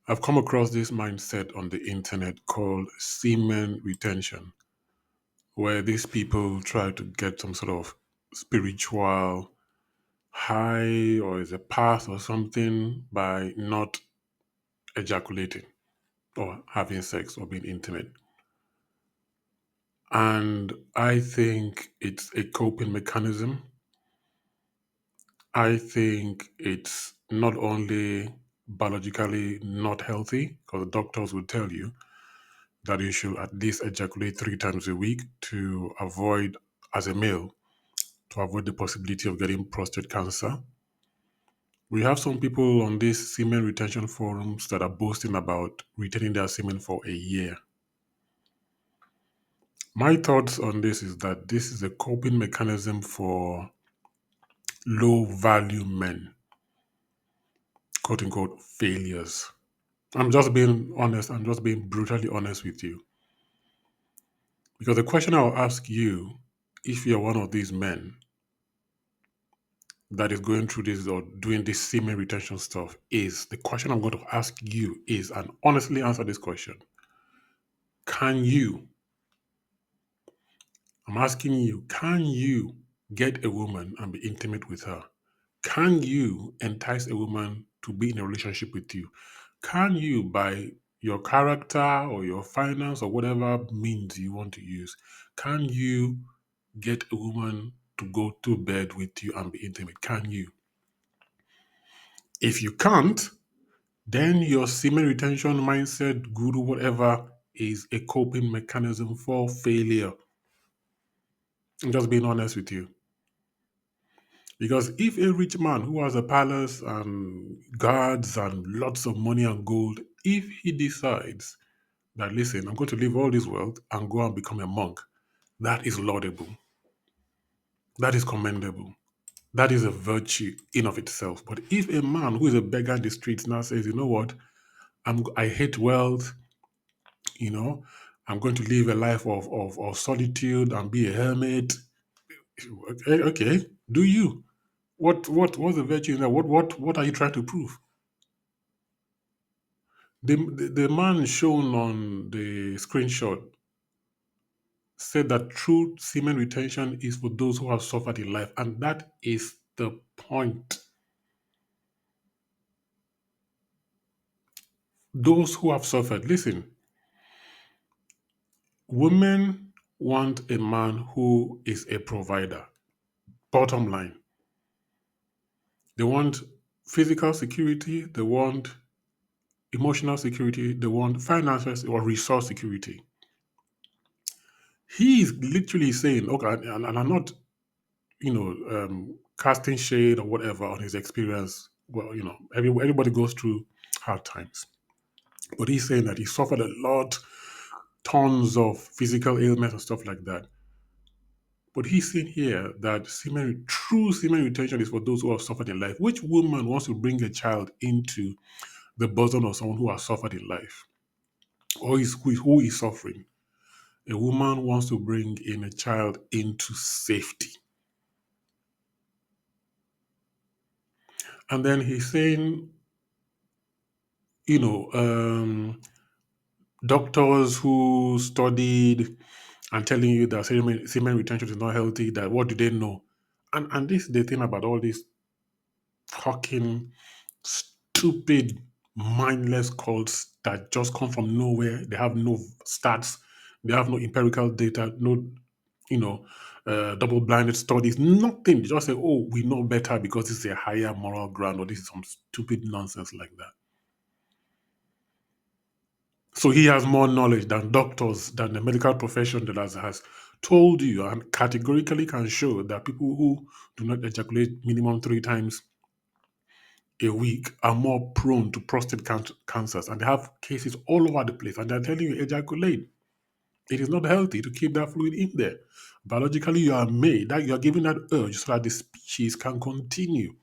I've come across this mindset on the internet called semen retention, where these people try to get some sort of spiritual high or is a path or something by not ejaculating or having sex or being intimate. And I think it's a coping mechanism. I think it's not only biologically not healthy, because doctors will tell you that you should at least ejaculate 3 times a week to avoid, as a male, to avoid the possibility of getting prostate cancer. We have some people on these semen retention forums that are boasting about retaining their semen for a year. My thoughts on this is that this is a coping mechanism for low value men, quote unquote failures. I'm just being honest, I'm just being brutally honest with you. Because the question I'll ask you, if you're one of these men that is going through this or doing this semen retention stuff, is the question I'm going to ask you is, and honestly answer this question, can you, I'm asking you, can you get a woman and be intimate with her? Can you entice a woman to be in a relationship with you? Can you, by your character or your finance or whatever means you want to use, can you get a woman to go to bed with you and be intimate? Can you? If you can't, then your semen retention mindset, guru, whatever, is a coping mechanism for failure. I'm just being honest with you. Because if a rich man who has a palace and guards and lots of money and gold, if he decides that, listen, I'm going to leave all this wealth and go and become a monk, that is laudable. That is commendable. That is a virtue in of itself. But if a man who is a beggar in the streets now says, you know what, I hate wealth, you know, I'm going to live a life of solitude and be a hermit. Okay, do you? What's the virtue in that? What are you trying to prove? The man shown on the screenshot said that true semen retention is for those who have suffered in life, and that is the point. Those who have suffered. Listen, women want a man who is a provider. Bottom line. They want physical security, they want emotional security, they want financial or resource security. He is literally saying, okay, and I'm not, casting shade or whatever on his experience. Well, everybody goes through hard times. But he's saying that he suffered a lot, tons of physical ailments and stuff like that. But he's saying here that true semen retention is for those who have suffered in life. Which woman wants to bring a child into the bosom of someone who has suffered in life or who is suffering? A woman wants to bring in a child into safety. And then he's saying, you know, doctors who studied and telling you that semen retention is not healthy, that what do they know? And this is the thing about all these fucking stupid, mindless cults that just come from nowhere. They have no stats, they have no empirical data, no, double-blinded studies, nothing. They just say, oh, we know better because it's a higher moral ground, or this is some stupid nonsense like that. So he has more knowledge than doctors, than the medical profession that has told you and categorically can show that people who do not ejaculate minimum 3 times a week are more prone to prostate cancers. And they have cases all over the place. And they're telling you, ejaculate. It is not healthy to keep that fluid in there. Biologically, you are made, that you are given that urge so that the species can continue.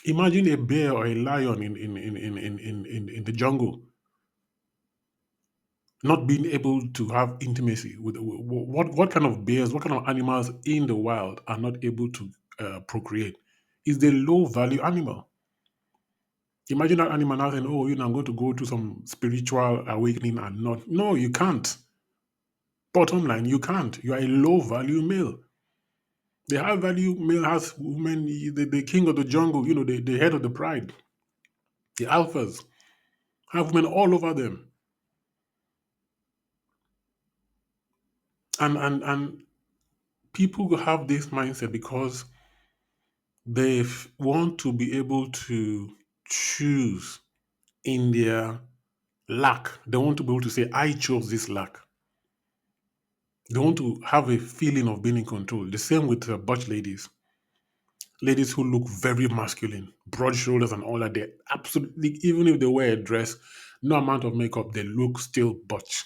Imagine a bear or a lion in the jungle not being able to have intimacy with what kind of bears, what kind of animals in the wild are not able to procreate? Is the low value animal. Imagine that animal now saying, "Oh, I'm going to go to some spiritual awakening and not." No, you can't. Bottom line, you can't. You are a low value male. The high value male has women, the king of the jungle, the head of the pride, the alphas have women all over them. And people have this mindset because they want to be able to choose in their lack. They want to be able to say, I chose this lack. They want to have a feeling of being in control. The same with butch ladies. Ladies who look very masculine, broad shoulders and all that. They absolutely, even if they wear a dress, no amount of makeup, they look still butch.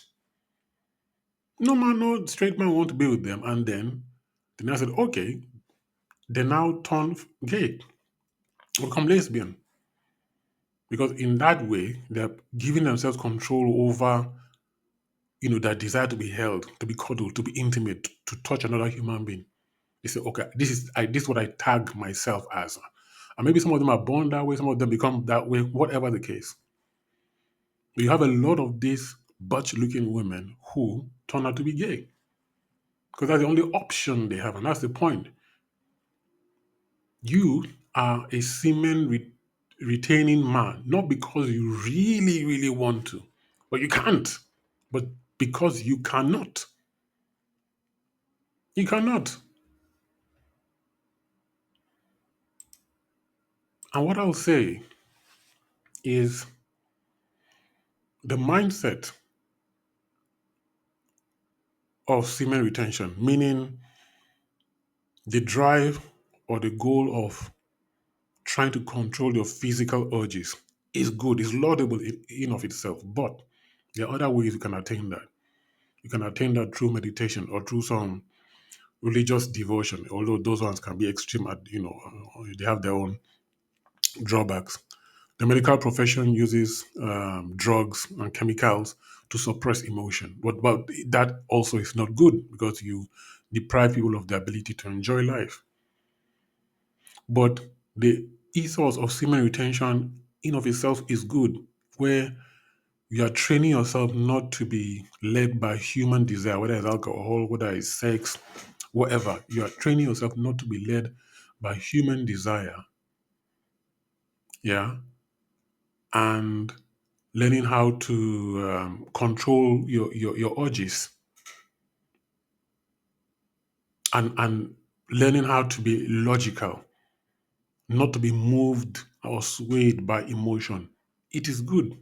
No man, no straight man want to be with them. And then I said, okay, they now turn gay, become lesbian. Because in that way, they're giving themselves control over, their desire to be held, to be cuddled, to be intimate, to touch another human being. They say, okay, this is what I tag myself as. And maybe some of them are born that way, some of them become that way, whatever the case. You have a lot of these butch looking women who turn out to be gay. Because that's the only option they have, and that's the point. You are a semen retaining man, not because you really, really want to, but you can't. But because you cannot. You cannot. And what I'll say is the mindset of semen retention, meaning the drive or the goal of trying to control your physical urges, is good, is laudable in of itself. But there are other ways you can attain that. You can attain that through meditation or through some religious devotion, although those ones can be extreme, they have their own drawbacks. The medical profession uses drugs and chemicals to suppress emotion, but that also is not good because you deprive people of the ability to enjoy life. But the ethos of semen retention in of itself is good, where you are training yourself not to be led by human desire, whether it's alcohol, whether it's sex, whatever. You are training yourself not to be led by human desire, yeah, and learning how to control your urges and learning how to be logical, not to be moved or swayed by emotion. It is good.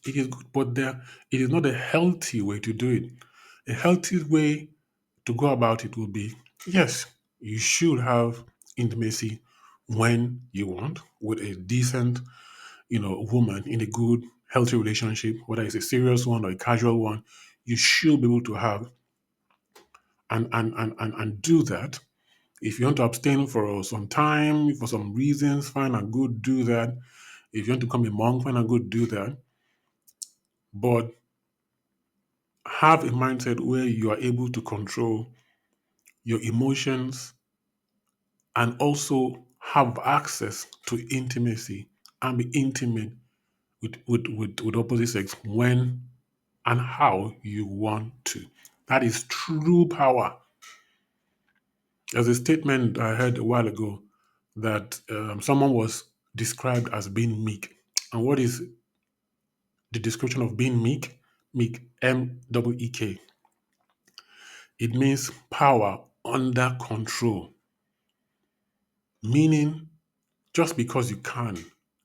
It is good, but it is not a healthy way to do it. A healthy way to go about it will be, yes, you should have intimacy when you want with a decent, woman in a good, healthy relationship, whether it's a serious one or a casual one. You should be able to have and do that. If you want to abstain for some time, for some reasons, fine and good, do that. If you want to become a monk, fine and good, do that. But have a mindset where you are able to control your emotions and also have access to intimacy and be intimate with opposite sex when and how you want to. That is true power. There's a statement I heard a while ago that someone was described as being meek. And what is the description of being meek? Meek, MEEK. It means power under control, meaning just because you can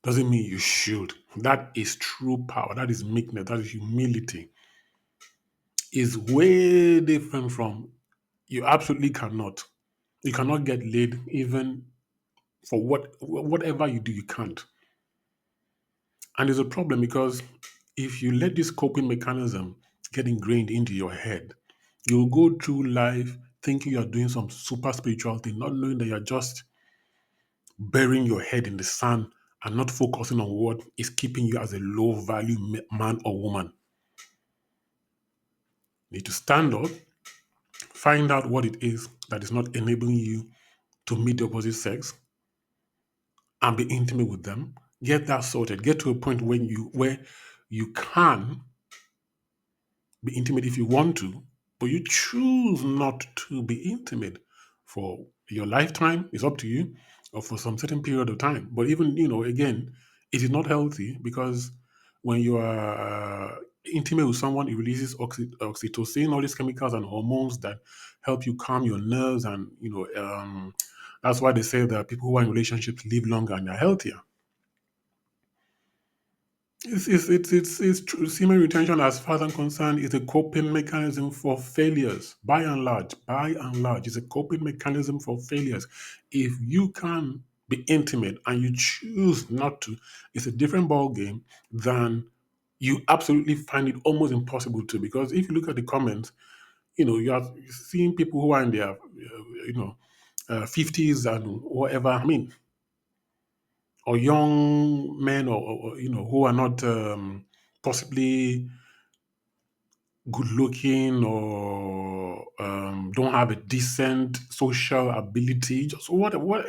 doesn't mean you should. That is true power. That is meekness. That is humility. Is way different from you absolutely cannot. You cannot get laid even for whatever you do, you can't. And it's a problem because if you let this coping mechanism get ingrained into your head, you'll go through life thinking you're doing some super spiritual thing, not knowing that you're just burying your head in the sand and not focusing on what is keeping you as a low value man or woman. You need to stand up, find out what it is that is not enabling you to meet the opposite sex and be intimate with them. Get that sorted. Get to a point where you can be intimate if you want to, but you choose not to be intimate for your lifetime. It's up to you, or for some certain period of time. But even, again, it is not healthy because when you are intimate with someone, it releases oxytocin, all these chemicals and hormones that help you calm your nerves, and that's why they say that people who are in relationships live longer and are healthier. It's true. Semen retention, as far as I'm concerned, is a coping mechanism for failures. By and large, it's a coping mechanism for failures. If you can be intimate and you choose not to, it's a different ball game than you absolutely find it almost impossible to. Because if you look at the comments, you are seeing people who are in their, 50s and whatever. I mean, or young men, or who are not possibly good looking, or don't have a decent social ability, just whatever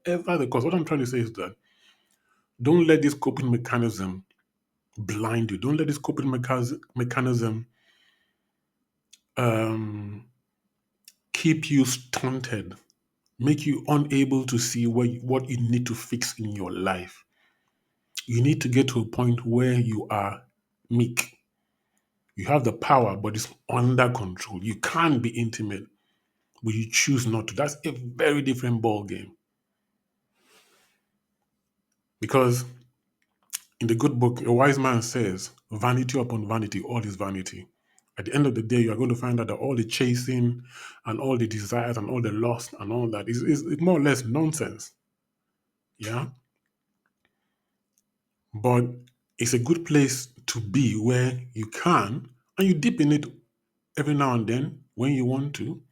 the cause. What I'm trying to say is that don't let this coping mechanism blind you. Don't let this coping mechanism um, keep you stunted, make you unable to see what you need to fix in your life. You need to get to a point where you are meek. You have the power, but it's under control. You can be intimate, but you choose not to. That's a very different ball game. Because in the good book, a wise man says, vanity upon vanity, all is vanity. At the end of the day, you are going to find out that all the chasing and all the desires and all the lust and all that is more or less nonsense. Yeah. But it's a good place to be where you can, and you dip in it every now and then when you want to,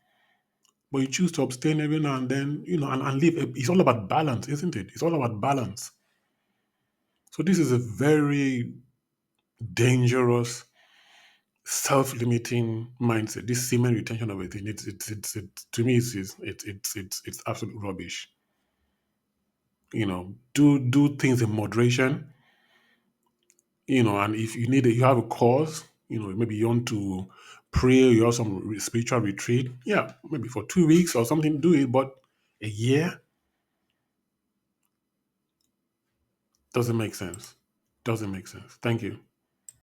but you choose to abstain every now and then, and live. It's all about balance, isn't it? It's all about balance. So this is a very dangerous, self-limiting mindset. This semen retention of everything. It's to me, it's absolute rubbish. Do things in moderation. And if you have a cause, maybe you want to pray, you have some spiritual retreat. Yeah, maybe for 2 weeks or something, do it. But a year doesn't make sense. Doesn't make sense. Thank you.